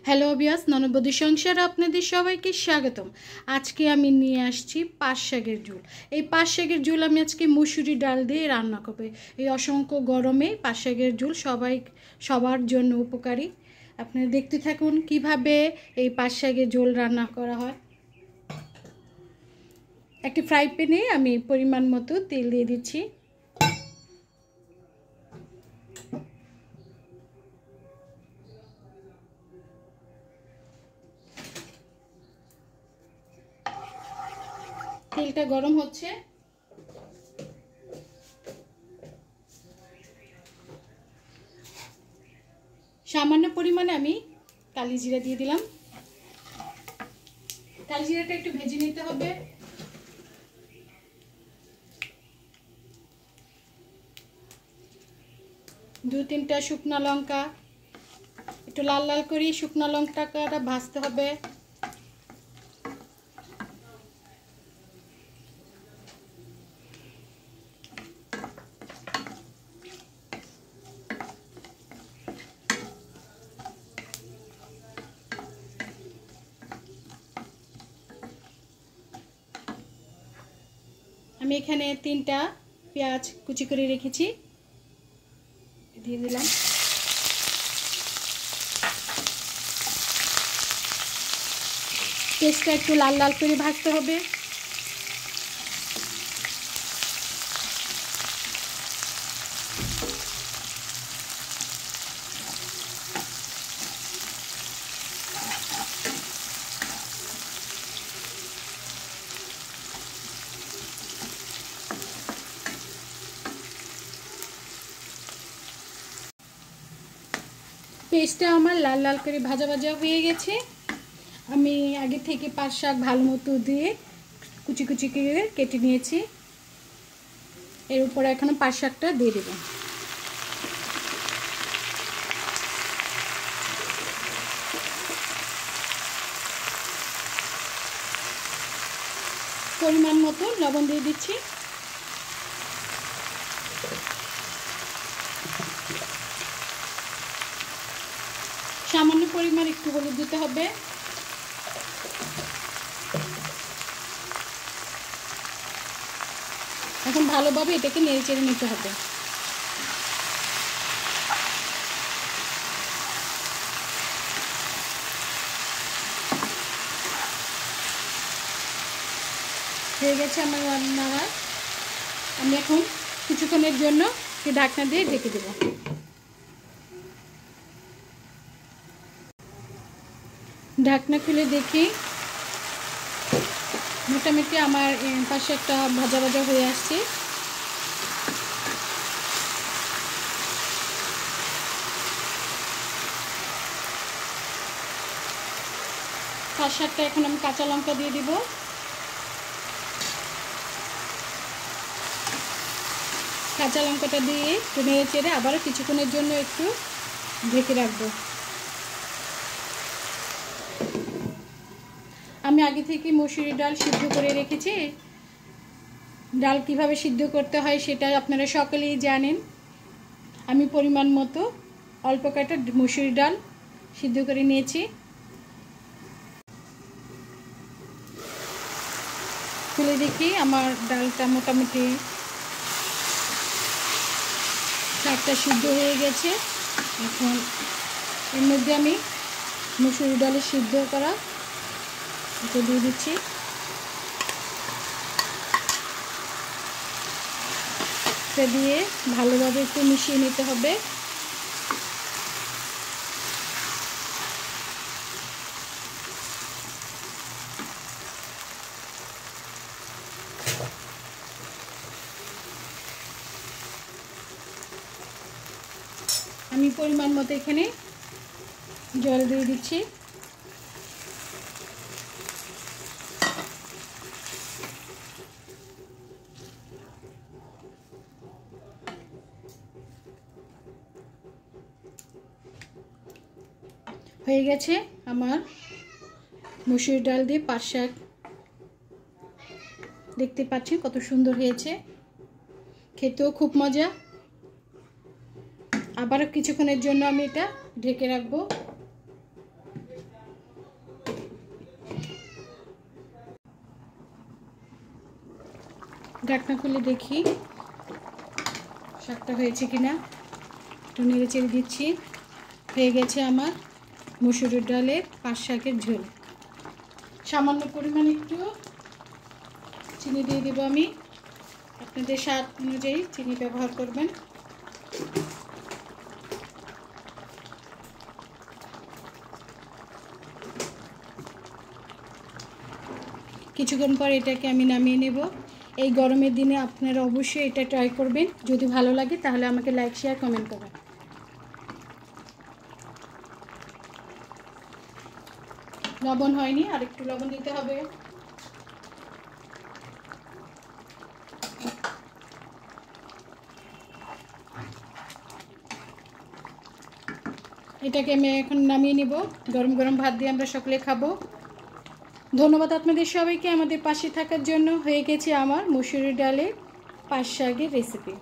Hello বিয়াস ননবদী সংসারে আপনাদের সবাইকে স্বাগতম। আজকে আমি নিয়ে আসছি পাঁচ শাকের ঝোল। এই পাঁচ শাকের ঝোল আমি আজকে মুসুরি ডাল দিয়ে রান্না করব। এই অসংখ্য গরমে পাঁচ শাকের ঝোল সবার জন্য উপকারী। আপনারা দেখতে থাকুন কিভাবে এই পাঁচ শাকের ঝোল রান্না করা হয়। একটি ফ্রাই প্যানে আমি পরিমাণ মতো তেল দিয়ে দিচ্ছি। তেলটা গরম হচ্ছে। সামান্য পরিমাণে আমি কালি জিরা দিয়ে দিলাম। কালি জিরাটা একটু ভেজে নিতে হবে। দু তিনটা শুকনা লঙ্কা একটু লাল লাল করে শুকনা লঙ্কাটা ভাজতে হবে। আমি এখানে তিনটা পেঁয়াজ কুচি করে রেখেছি, দিয়ে দিলাম। পেঁয়াজটা একটু লাল লাল করে ভাজতে হবে। পেঁয়াজটা আমার লাল লাল করে ভাজা ভাজা হয়ে গেছে। আমি আগে থেকে পাঁচ শাক ভালো মতো দিয়ে কুচি কুচি করে কেটে নিয়েছি। এর উপরে এখন পাঁচ শাকটা দিয়ে দেব। পরিমাণ মতো লবণ দিয়ে দিচ্ছি। সামান্য পরিমাণ একটু হলুদ দিতে হবে। এখন ভালোভাবে এটাকে নেড়ে চেড়ে নিতে হবে। হয়ে গেছে আমার রান্নাটা। আমি এখন কিছুক্ষণের জন্য ঢাকনা দিয়ে ঢেকে দেব। ঢাকনা খুলে দেখি মোটামুটি আমার পাশে একটা ভাজা ভাজা হয়ে আসছে। পাঁচ সাতটা এখন আমি কাঁচা লঙ্কা দিয়ে দিব। কাঁচা লঙ্কাটা দিয়ে একটু নেড়ে চেড়ে আবারও কিছুক্ষণের জন্য একটু ঢেকে রাখবো। আমি আগে থেকে মসুরি ডাল সিদ্ধ করে রেখেছি। ডাল কিভাবে সিদ্ধ করতে হয় সেটা আপনারা সকলেই জানেন। আমি পরিমাণ মতো অল্প কয়েকটা মসুরি ডাল সিদ্ধ করে নিয়েছি। খুলে দেখি আমার ডালটা মোটামুটি শাকটা সিদ্ধ হয়ে গেছে। এখন এর মধ্যে আমি মসুরি ডালে সিদ্ধ করা এটা দিয়ে দিচ্ছি। এটা দিয়ে ভালোভাবে একটু মিশিয়ে নিতে হবে। আমি পরিমাণ মতো এখানে জল দিয়ে দিচ্ছি। হয়ে গেছে আমার মসুর ডাল দিয়ে পাঁচ শাক। দেখতে পাচ্ছেন কত সুন্দর হয়েছে, খেতেও খুব মজা। আবারও কিছুক্ষণের জন্য আমি এটা ঢেকে রাখবো। ঢাকনা খুলে দেখি শাকটা হয়েছে কিনা। একটু নেড়ে চেড়ে দিচ্ছি। হয়ে গেছে আমার মসুরের ডালের পাট শাকের ঝোল। সামান্য পরিমাণ একটু চিনি দিয়ে দেবো আমি। আপনাদের স্বাদ অনুযায়ী চিনি ব্যবহার করবেন। কিছুক্ষণ পর এটাকে আমি নামিয়ে নেব। এই গরমের দিনে আপনারা অবশ্যই এটা ট্রাই করবেন। যদি ভালো লাগে তাহলে আমাকে লাইক শেয়ার কমেন্ট করবেন। লবণ হয়নি, আর একটু লবণ দিতে হবে। এটাকে আমি এখন নামিয়ে নিব। গরম গরম ভাত দিয়ে আমরা সকলে খাবো। ধন্যবাদ আপনাদের সবাইকে আমাদের পাশে থাকার জন্য। হয়ে গেছে আমার মসুরি ডালের পাট শাকের রেসিপি।